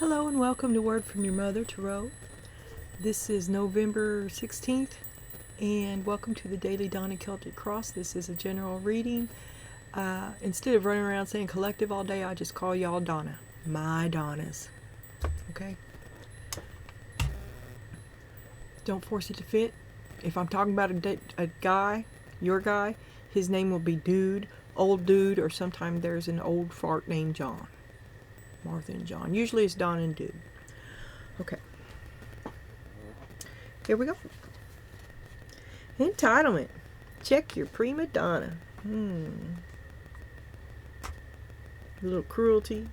Hello and welcome to Word from Your Mother Tarot. This is November 16th and welcome to the Daily Donna Celtic Cross. This is a general reading. Instead of running around saying collective all day, I just call y'all Donna. My Donnas. Okay? Don't force it to fit. If I'm talking about a guy, your guy, his name will be Dude, Old Dude, or sometimes there's an old fart named John. Martha and John. Usually it's Don and Dude. Okay. Here we go. Entitlement. Check your prima donna. A little cruelty.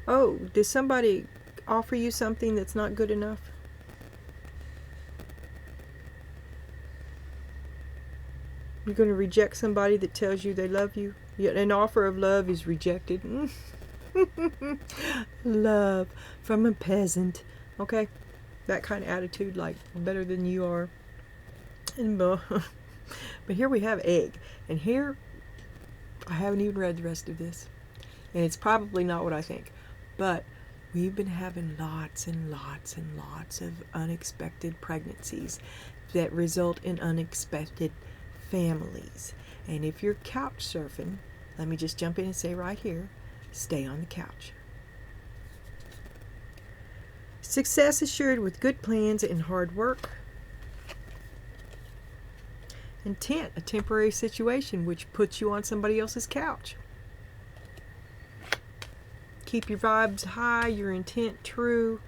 Oh, did somebody offer you something that's not good enough? You're going to reject somebody that tells you they love you? Yet an offer of love is rejected. Love from a peasant. Okay? That kind of attitude, like better than you are. And but here we have egg. And here, I haven't even read the rest of this. And it's probably not what I think. But we've been having lots and lots and lots of unexpected pregnancies that result in unexpected families. And if you're couch surfing, let me just jump in and say right here, stay on the couch. Success assured with good plans and hard work. Intent, a temporary situation which puts you on somebody else's couch. Keep your vibes high, your intent true.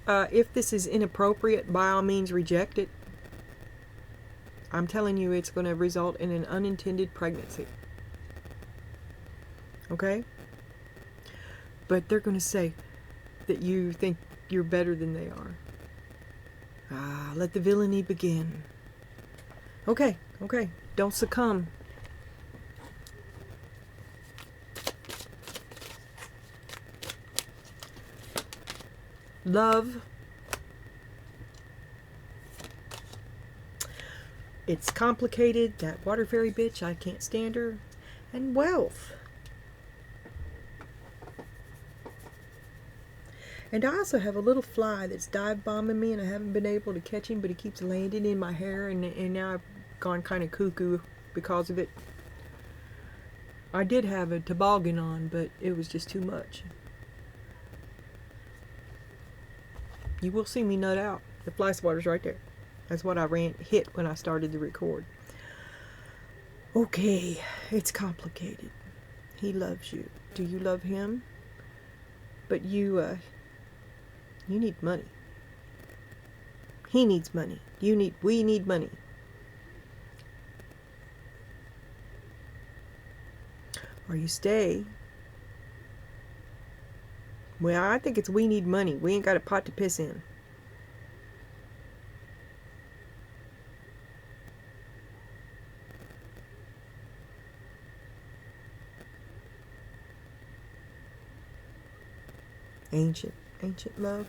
If this is inappropriate, by all means reject it. I'm telling you, it's going to result in an unintended pregnancy. Okay? But they're going to say that you think you're better than they are. Let the villainy begin. Okay. Don't succumb. Love. It's complicated. That water fairy bitch, I can't stand her. And wealth. And I also have a little fly that's dive bombing me, and I haven't been able to catch him, but he keeps landing in my hair, and now I've gone kind of cuckoo because of it. I did have a toboggan on, but it was just too much. You will see me nut out. The fly swatter's right there. That's what I hit when I started to record. Okay, it's complicated. He loves you. Do you love him? But you need money. He needs money. We need money. Or you stay. Well, I think it's we need money. We ain't got a pot to piss in. Ancient love.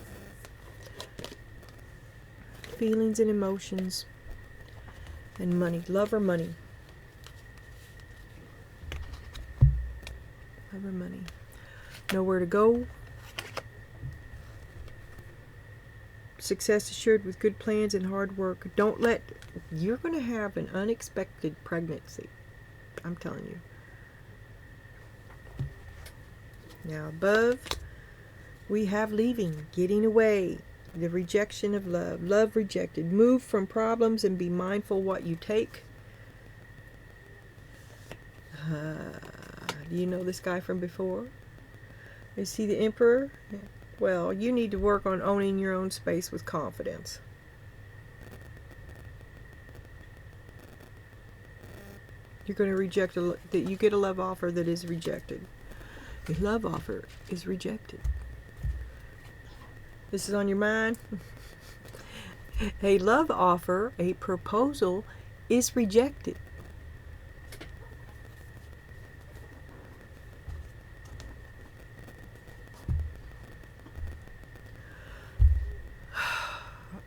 Feelings and emotions. And money. Love or money. Love or money. Nowhere to go. Success assured with good plans and hard work. You're going to have an unexpected pregnancy. I'm telling you. Now above, we have leaving, getting away, the rejection of love, love rejected. Move from problems and be mindful what you take. Do you know this guy from before? Is he the Emperor? Well, you need to work on owning your own space with confidence. You're going to reject that you get a love offer that is rejected. A love offer is rejected. This is on your mind. A love offer, a proposal, is rejected.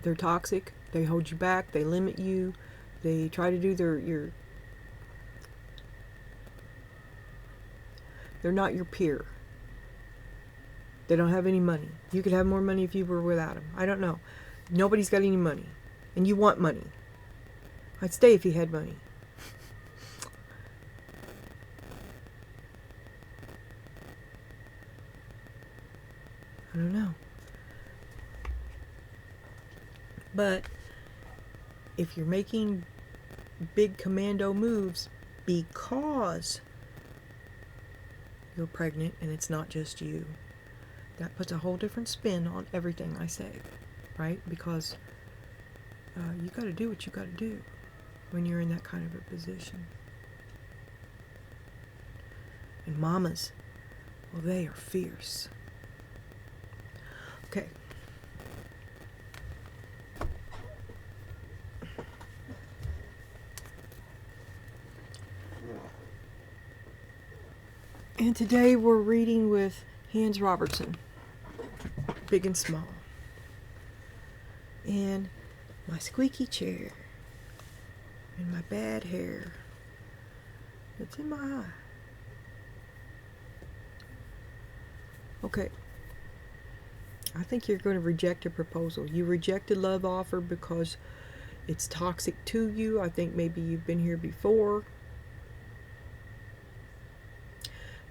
They're toxic. They hold you back. They limit you. They try to do they're not your peer. They don't have any money. You could have more money if you were without them. I don't know. Nobody's got any money. And you want money. I'd stay if you had money. I don't know. But if you're making big commando moves because you're pregnant and it's not just you, that puts a whole different spin on everything I say, right? Because you got to do what you got to do when you're in that kind of a position. And mamas, well, they are fierce. Okay. And today we're reading with Hans Robertson, Big and Small. And my squeaky chair and my bad hair that's in my eye. Okay. I think you're going to reject a proposal. You reject a love offer because it's toxic to you. I think maybe you've been here before.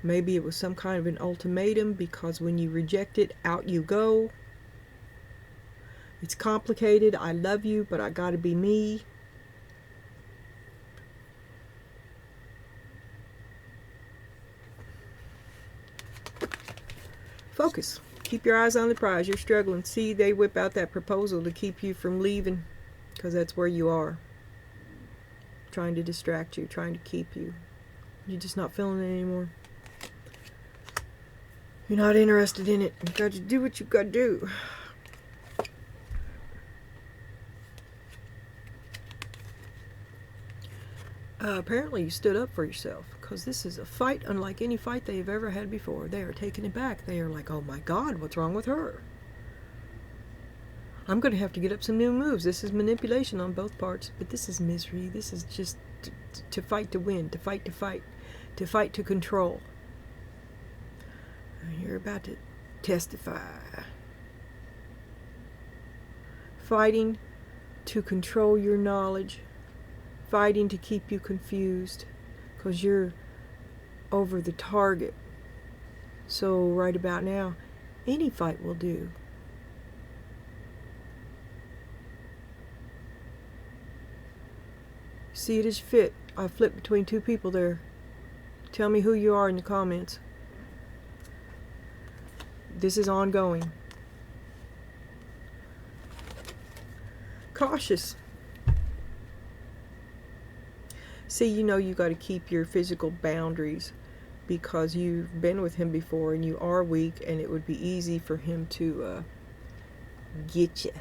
Maybe it was some kind of an ultimatum because when you reject it, out you go. It's complicated. I love you, but I gotta be me. Focus. Keep your eyes on the prize. You're struggling. See, they whip out that proposal to keep you from leaving because that's where you are. Trying to distract you, trying to keep you. You're just not feeling it anymore. You're not interested in it. You got to do what you got to do. Apparently you stood up for yourself because this is a fight unlike any fight they've ever had before. They are taken aback. They are like, oh my God, what's wrong with her? I'm going to have to get up some new moves. This is manipulation on both parts, but this is misery. This is just to fight to win, to fight to fight, to fight to control. You're about to testify. Fighting to control your knowledge. Fighting to keep you confused because you're over the target. So right about now, any fight will do. See it as fit. I flipped between two people there. Tell me who you are in the comments. This is ongoing. Cautious. See, you know you got to keep your physical boundaries because you've been with him before and you are weak and it would be easy for him to get you.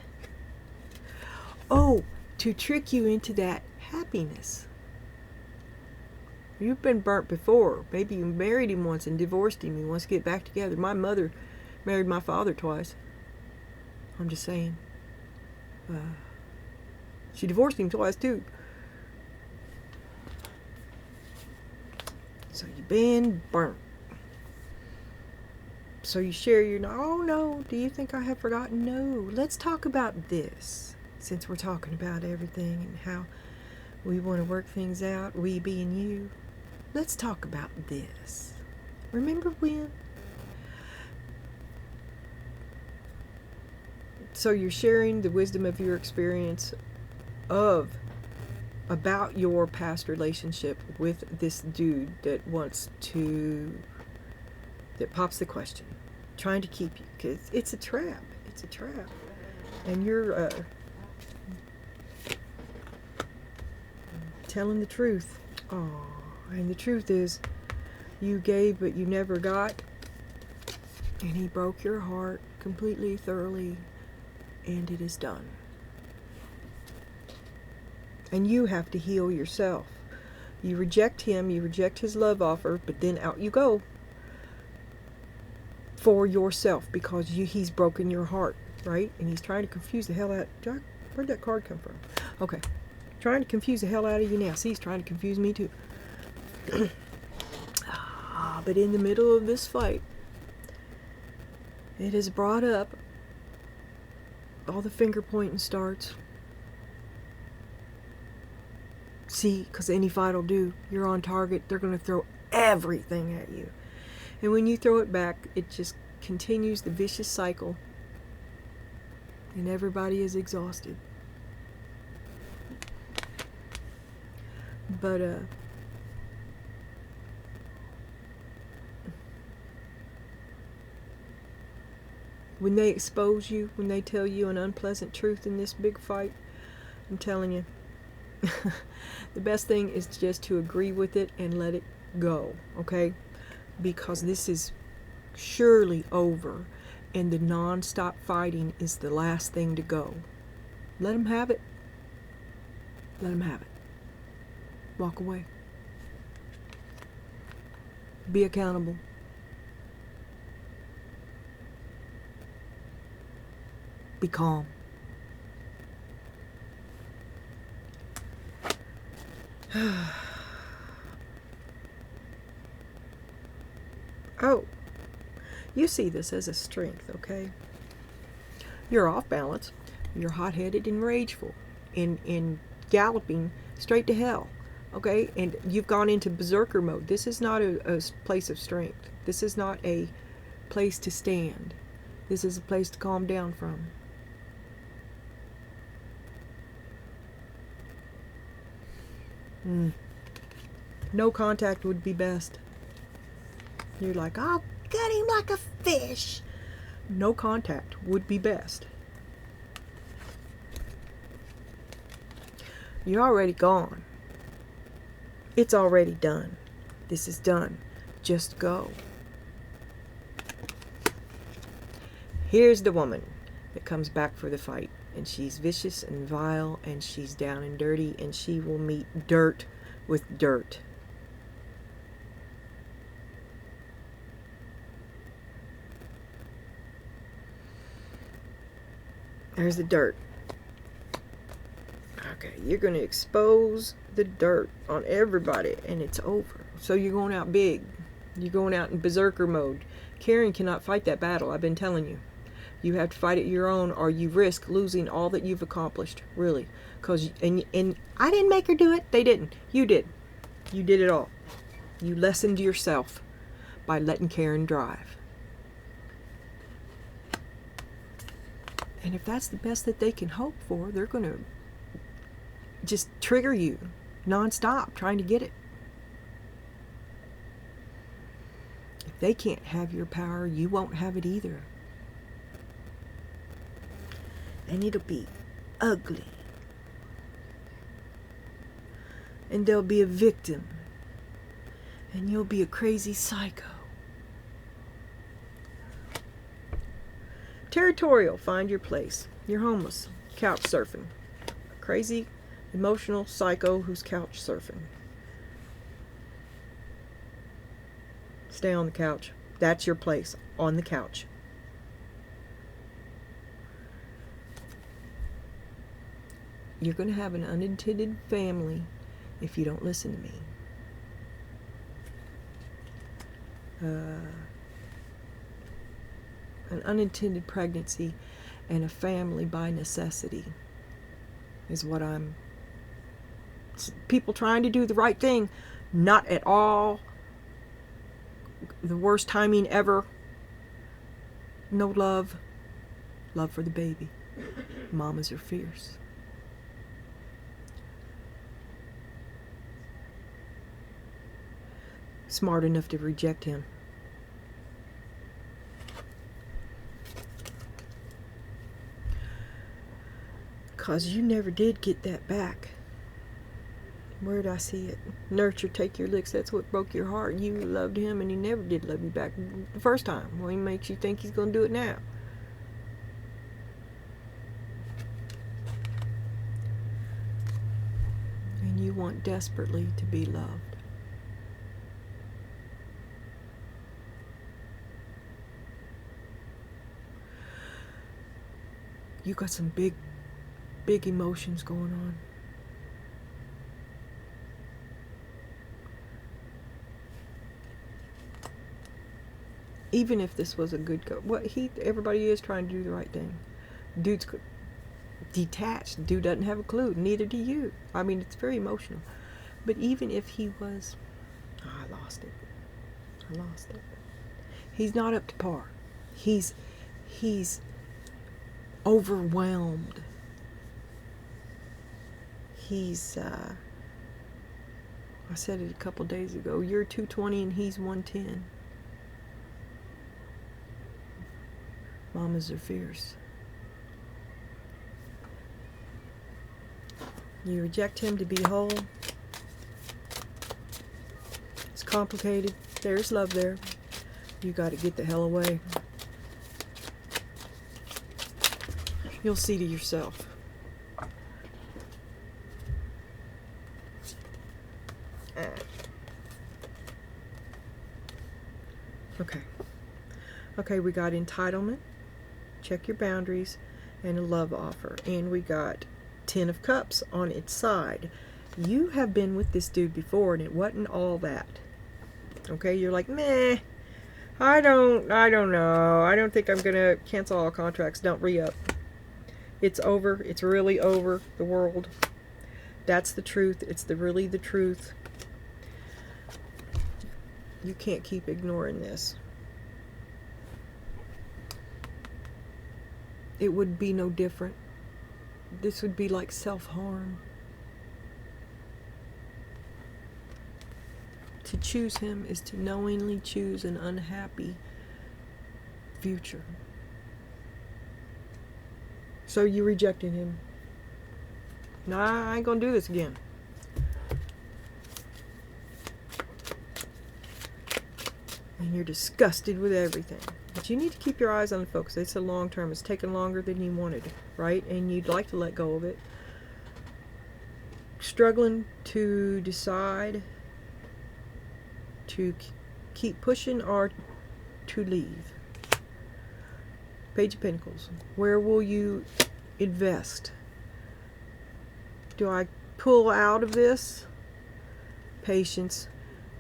Oh, to trick you into that happiness. You've been burnt before. Maybe you married him once and divorced him. He wants to get back together. My mother married my father twice. I'm just saying. She divorced him twice too. So you've been burnt. So you share your, oh no, do you think I have forgotten? No, let's talk about this. Since we're talking about everything and how we want to work things out, we being you, let's talk about this. Remember when? So you're sharing the wisdom of your experience about your past relationship with this dude that pops the question, trying to keep you, because it's a trap. It's a trap. And you're telling the truth. Oh, and the truth is, you gave but you never got, and he broke your heart completely, thoroughly, and it is done. And you have to heal yourself. You reject him, you reject his love offer, but then out you go for yourself because he's broken your heart, right? And he's trying to confuse the hell out. Where'd that card come from? Okay. Trying to confuse the hell out of you now. See, he's trying to confuse me too. But in the middle of this fight, It has brought up all the finger pointing starts. See, because any fight will do. You're on target. They're going to throw everything at you. And when you throw it back, it just continues the vicious cycle. And everybody is exhausted. But, when they expose you, when they tell you an unpleasant truth in this big fight, I'm telling you, the best thing is just to agree with it and let it go, okay? Because this is surely over, and the non-stop fighting is the last thing to go. Let them have it. Let them have it. Walk away. Be accountable. Be calm. Oh, you see this as a strength, okay? You're off balance. You're hot-headed and rageful and galloping straight to hell, okay? And you've gone into berserker mode. This is not a place of strength. This is not a place to stand. This is a place to calm down from. No contact would be best. You're like, I'll get him like a fish. No contact would be best. You're already gone. It's already done. This is done. Just go. Here's the woman that comes back for the fight. And she's vicious and vile, and she's down and dirty, and she will meet dirt with dirt. There's the dirt. Okay, you're going to expose the dirt on everybody, and it's over. So you're going out big. You're going out in berserker mode. Karen cannot fight that battle, I've been telling you. You have to fight it your own, or you risk losing all that you've accomplished, really. And I didn't make her do it. They didn't. You did. You did it all. You lessened yourself by letting Karen drive. And if that's the best that they can hope for, they're going to just trigger you nonstop trying to get it. If they can't have your power, you won't have it either. And it'll be ugly. And there'll be a victim. And you'll be a crazy psycho. Territorial, find your place. You're homeless, couch surfing. Crazy, emotional psycho who's couch surfing. Stay on the couch. That's your place, on the couch. You're going to have an unintended family if you don't listen to me. An unintended pregnancy and a family by necessity is what I'm... People trying to do the right thing, not at all. The worst timing ever. No love. Love for the baby. Mamas are fierce. Smart enough to reject him. Because you never did get that back. Where'd I see it? Nurture, take your licks. That's what broke your heart. You loved him and he never did love you back the first time. Well, he makes you think he's going to do it now. And you want desperately to be loved. You got some big emotions going on. Even if this was a good everybody is trying to do the right thing. Dude's detached. Dude doesn't have a clue. Neither do you. I mean, it's very emotional. But even if he was, I lost it. He's not up to par. He's overwhelmed. He's I said it a couple days ago. You're 220 and he's 110. Mamas are fierce. You reject him to be whole. It's complicated. There's love there. You got to get the hell away. You'll see to yourself. Okay, we got entitlement, check your boundaries, and a love offer. And we got 10 of Cups on its side. You have been with this dude before, and it wasn't all that. Okay, you're like, meh, I don't know. I don't think I'm going to cancel all contracts. Don't re-up. It's over. It's really over, the world. That's the truth. It's really the truth. You can't keep ignoring this. It would be no different. This would be like self-harm. To choose him is to knowingly choose an unhappy future. So you rejected him. Nah, I ain't gonna do this again. And you're disgusted with everything. But you need to keep your eyes on the focus. It's a long term. It's taken longer than you wanted, right? And you'd like to let go of it. Struggling to decide to keep pushing or to leave. Page of Pentacles. Where will you invest? Do I pull out of this? Patience.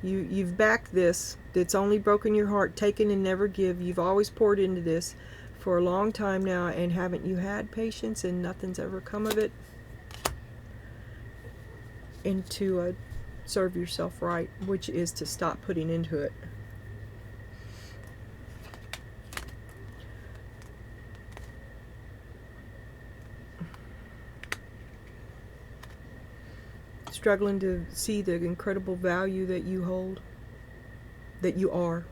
You've backed this. It's only broken your heart. Taken and never give. You've always poured into this for a long time now, and haven't you had patience and nothing's ever come of it? And to serve yourself right, which is to stop putting into it. Struggling to see the incredible value that you hold, that you are.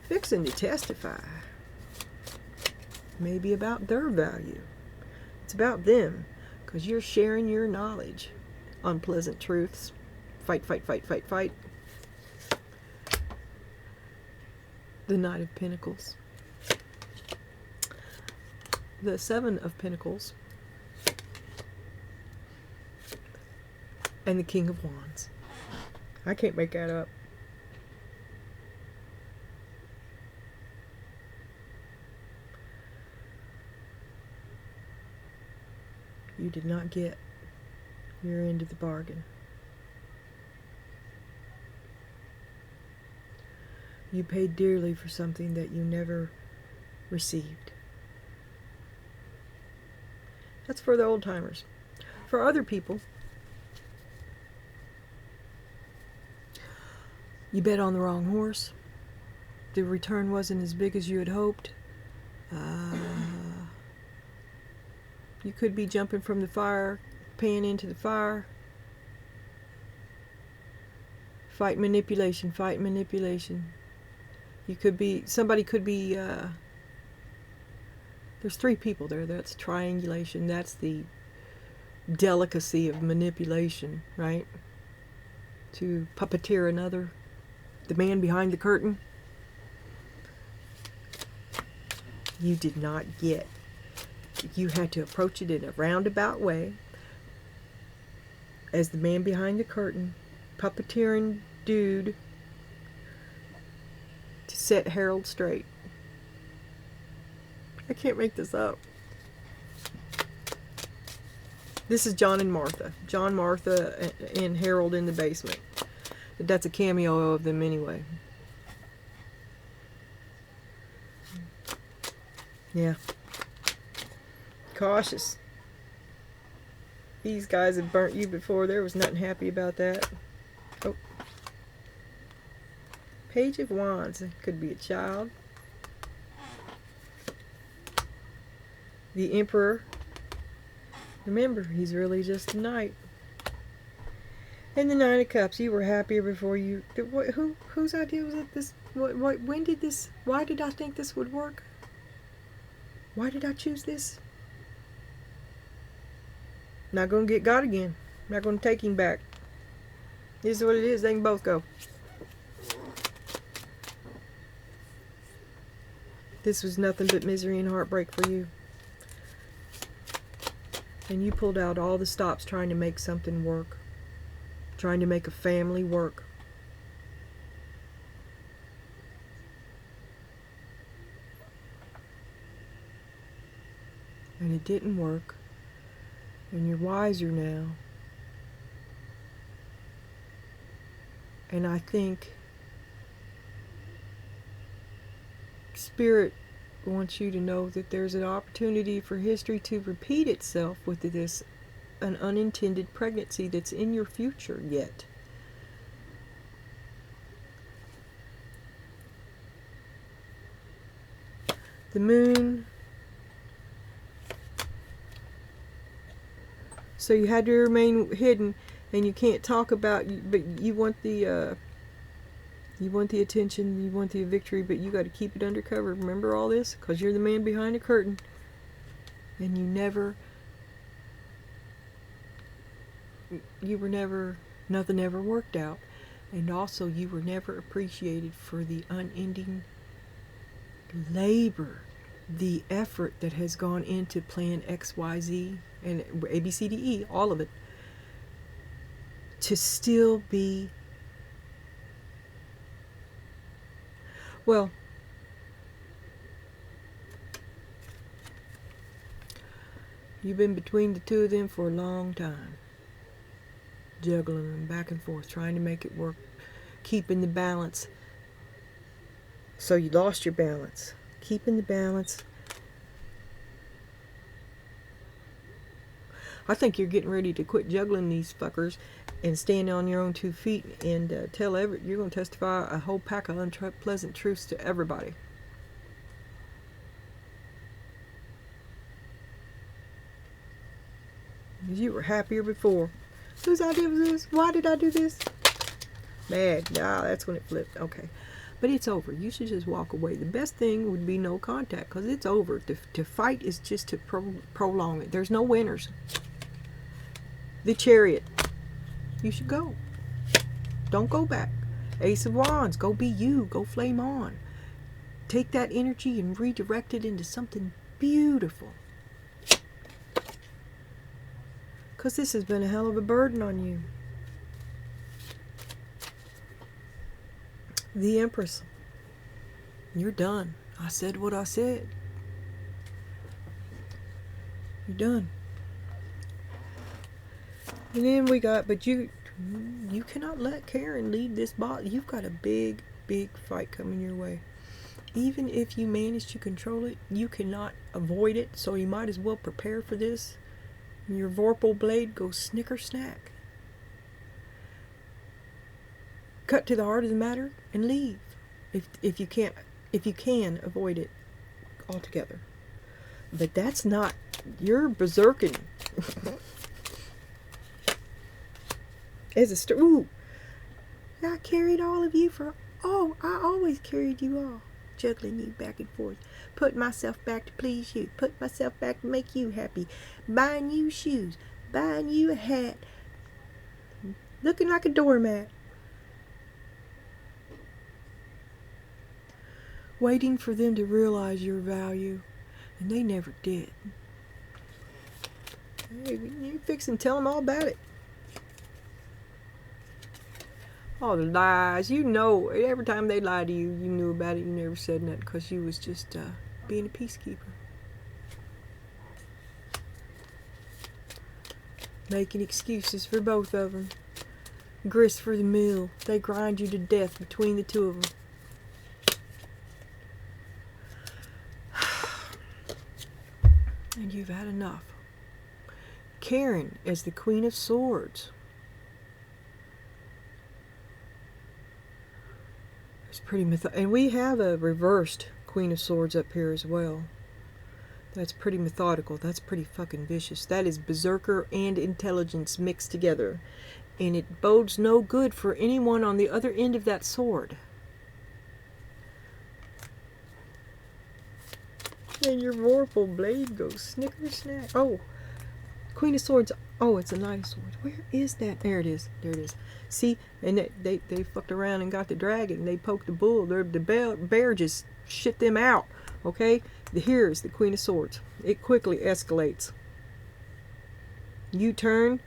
Fixing to testify. Maybe about their value. It's about them, because you're sharing your knowledge. Unpleasant truths. Fight, fight, fight, fight, fight. The Knight of Pentacles. The Seven of Pentacles. And the King of Wands. I can't make that up. You did not get your end of the bargain. You paid dearly for something that you never received. That's for the old timers. For other people, you bet on the wrong horse. The return wasn't as big as you had hoped. You could be jumping from the fire, paying into the fire. Fight manipulation, fight manipulation. You could be, somebody could be, there's three people there. That's triangulation. That's the delicacy of manipulation, right? To puppeteer another. The man behind the curtain. You did not get. You had to approach it in a roundabout way. As the man behind the curtain, puppeteering dude, to set Harold straight. I can't make this up. This is John and Martha. John, Martha, and Harold in the basement. That's a cameo of them anyway. Yeah. Cautious. These guys have burnt you before. There was nothing happy about that. Oh. Page of Wands. It could be a child. The Emperor. Remember, he's really just a knight. And the Nine of Cups. You were happier before you... Whose idea was it? This? When did this... Why did I think this would work? Why did I choose this? Not going to get God again. Not going to take him back. This is what it is. They can both go. This was nothing but misery and heartbreak for you. And you pulled out all the stops trying to make something work. Trying to make a family work. And it didn't work. And you're wiser now. And I think Spirit wants you to know that there's an opportunity for history to repeat itself with this, an unintended pregnancy that's in your future yet. The Moon. So you had to remain hidden, and you can't talk about. But you want the attention, you want the victory, but you got to keep it undercover. Remember all this, because you're the man behind the curtain, and nothing ever worked out, and also you were never appreciated for the unending labor, the effort that has gone into Plan XYZ and ABCDE, all of it, to still be, well, you've been between the two of them for a long time, juggling them back and forth, trying to make it work, keeping the balance. So you lost your balance. Keeping the balance. I think you're getting ready to quit juggling these fuckers and stand on your own 2 feet and tell you're going to testify a whole pack of unpleasant truths to everybody. You were happier before. Whose idea was this? Why did I do this? Mad. Nah, that's when it flipped. Okay. But it's over. You should just walk away. The best thing would be no contact, because it's over. To fight is just to prolong it. There's no winners. The Chariot. You should go. Don't go back. Ace of Wands. Go be you. Go flame on. Take that energy and redirect it into something beautiful. Because this has been a hell of a burden on you. The Empress. You're done. I said what I said. You're done. And then we got, but you cannot let Karen lead this bot. You've got a big, big fight coming your way. Even if you manage to control it, you cannot avoid it. So you might as well prepare for this. Your Vorpal blade goes snicker snack. Cut to the heart of the matter and leave. If you can avoid it altogether. But that's not, you're berserking. As a ooh, I carried all of you I always carried you all, juggling you back and forth, putting myself back to please you, putting myself back to make you happy, buying you shoes, buying you a hat, looking like a doormat, waiting for them to realize your value, and they never did. Hey, you fix and tell them all about it. All the lies, you know, every time they lied to you, you knew about it, you never said nothing because you was just being a peacekeeper. Making excuses for both of them. Grist for the mill. They grind you to death between the two of them. And you've had enough. Karen as the Queen of Swords. It's pretty and we have a reversed Queen of Swords up here as well. That's pretty methodical. That's pretty fucking vicious. That is berserker and intelligence mixed together. And it bodes no good for anyone on the other end of that sword. And your vorpal blade goes snicker snack. Oh, Queen of Swords. Oh, it's a Knight of Swords. Where is that? There it is. There it is. See, and they fucked around and got the dragon. They poked the bull. The bear just shit them out. Okay? Here's the Queen of Swords. It quickly escalates. You turn.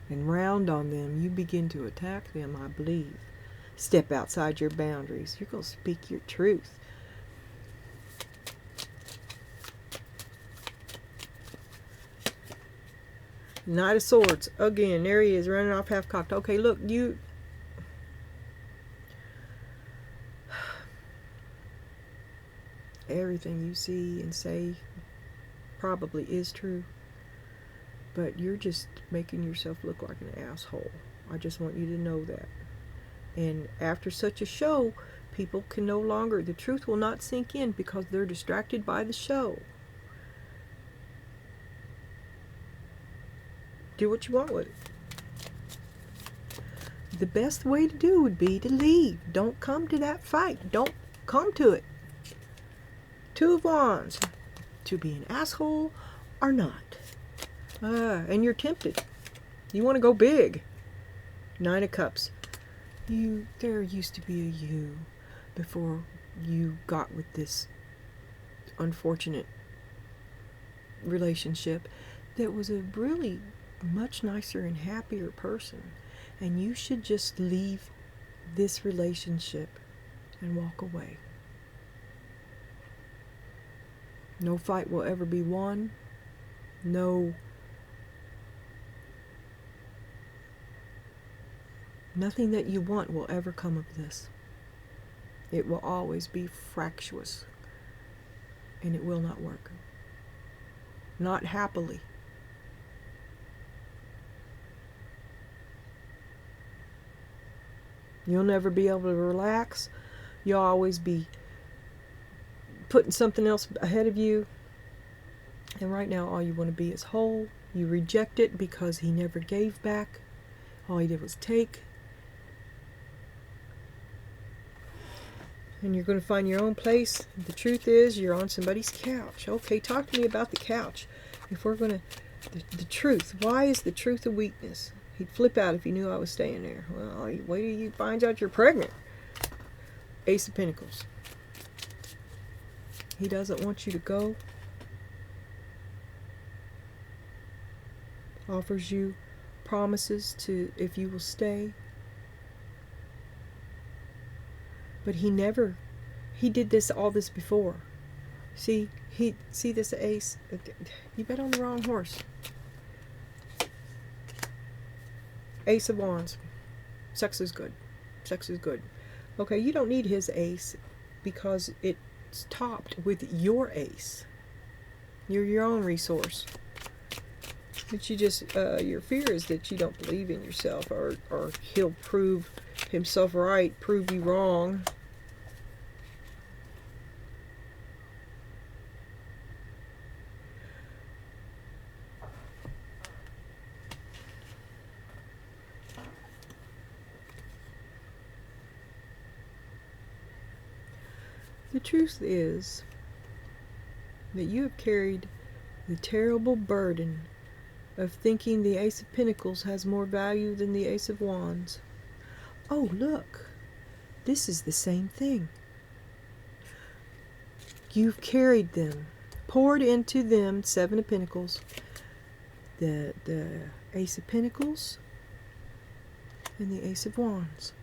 And round on them. You begin to attack them, I believe. Step outside your boundaries. You're going to speak your truth. Knight of Swords. Again, there he is, running off half-cocked. Okay, look, you... Everything you see and say probably is true. But you're just making yourself look like an asshole. I just want you to know that. And after such a show, people can no longer... The truth will not sink in because they're distracted by the show. Do what you want with it. The best way to do would be to leave. Don't come to that fight. Don't come to it. Two of Wands. To be an asshole or not. And you're tempted. You want to go big. Nine of Cups. There used to be a you before you got with this unfortunate relationship that was a really much nicer and happier person, and you should just leave this relationship and walk away. No fight will ever be won. Nothing that you want will ever come of this. It will always be fractious, and it will not work. Not happily. You'll never be able to relax. You'll always be putting something else ahead of you. And right now, all you want to be is whole. You reject it because he never gave back. All he did was take. And you're going to find your own place. The truth is, you're on somebody's couch. Okay, talk to me about the couch. If we're going to... The truth. Why is the truth a weakness? He'd flip out if he knew I was staying there. Well, wait till you find out you're pregnant. Ace of Pentacles. He doesn't want you to go. Offers you promises to if you will stay. But he did all this before. See this ace? You bet on the wrong horse. Ace of Wands. Sex is good. Sex is good. Okay, you don't need his ace because it's topped with your ace. You're your own resource. But you just, your fear is that you don't believe in yourself, or he'll prove himself right, prove you wrong. The truth is that you have carried the terrible burden of thinking the Ace of Pentacles has more value than the Ace of Wands. Oh, look. This is the same thing. You've carried them, poured into them, Seven of Pentacles, the Ace of Pentacles, and the Ace of Wands.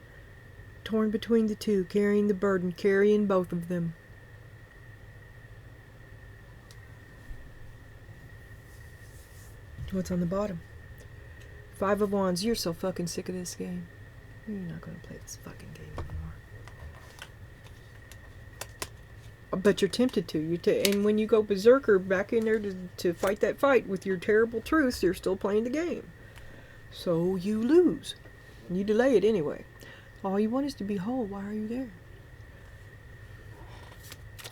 Torn between the two, carrying the burden, carrying both of them. What's on the bottom? Five of Wands. You're so fucking sick of this game. You're not going to play this fucking game anymore. but you're tempted to. And when you go berserker back in there to fight that fight with your terrible truths, you're still playing the game. So you lose. You delay it anyway. All you want is to be whole. Why are you there?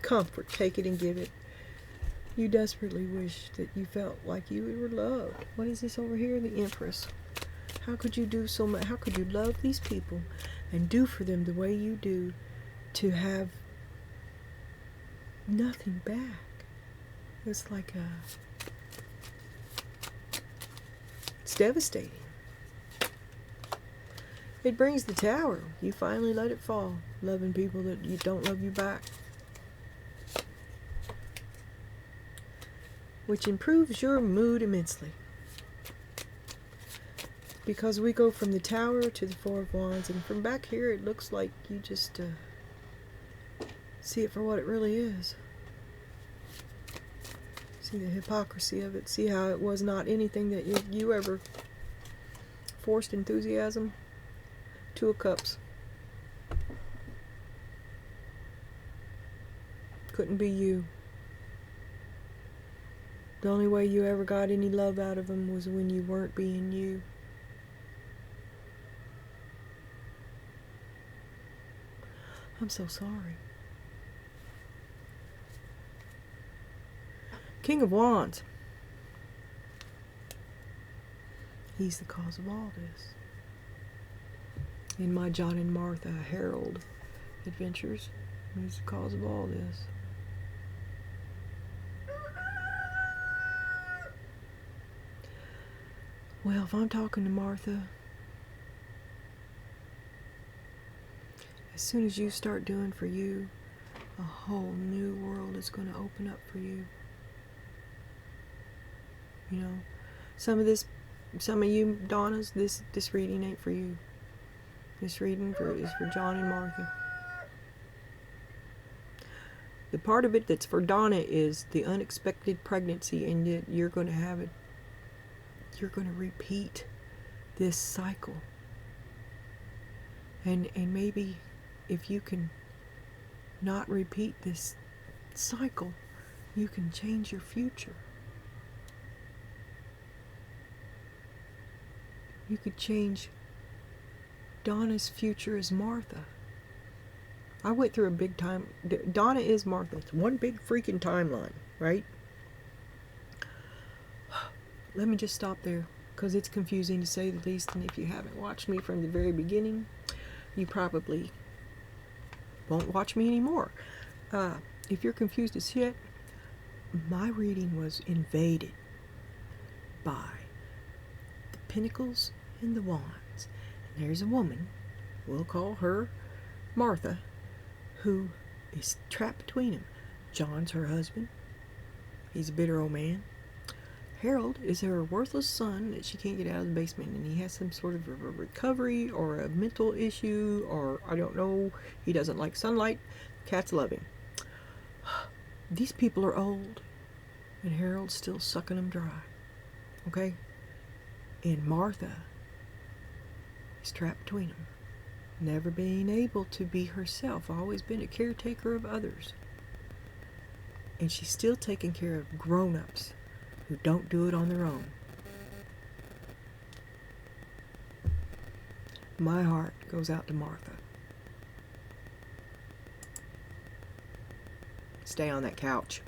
Comfort. Take it and give it. You desperately wish that you felt like you were loved. What is this over here? The Empress. How could you do so much? How could you love these people and do for them the way you do to have nothing back? It's like it's devastating. It brings the Tower. You finally let it fall, loving people that you don't love you back. Which improves your mood immensely. Because we go from the Tower to the Four of Wands, and from back here it looks like you just see it for what it really is. See the hypocrisy of it. See how it was not anything that you ever forced enthusiasm. Two of Cups. Couldn't be you. The only way you ever got any love out of them was when you weren't being you. I'm so sorry. King of Wands. He's the cause of all this. In my John and Martha Harold adventures, he's the cause of all this. Well, if I'm talking to Martha, as soon as you start doing for you, a whole new world is going to open up for you. You know, some of you Donnas, this reading ain't for you. This reading is for John and Martha. The part of it that's for Donna is the unexpected pregnancy, and yet you're going to have it. You're going to repeat this cycle. And maybe if you can not repeat this cycle, you can change your future. You could change Donna's future as Martha. I went through a big time. Donna is Martha. It's one big freaking timeline, right? Let me just stop there, because it's confusing to say the least, and if you haven't watched me from the very beginning, you probably won't watch me anymore. If you're confused as shit, my reading was invaded by the Pentacles and the Wands. And there's a woman, we'll call her Martha, who is trapped between them. John's her husband. He's a bitter old man. Harold is her worthless son that she can't get out of the basement, and he has some sort of a recovery or a mental issue, or I don't know. He doesn't like sunlight. Cats love him. These people are old, and Harold's still sucking them dry. Okay? And Martha is trapped between them, never being able to be herself, always been a caretaker of others. And she's still taking care of grown-ups who don't do it on their own. My heart goes out to Martha. Stay on that couch.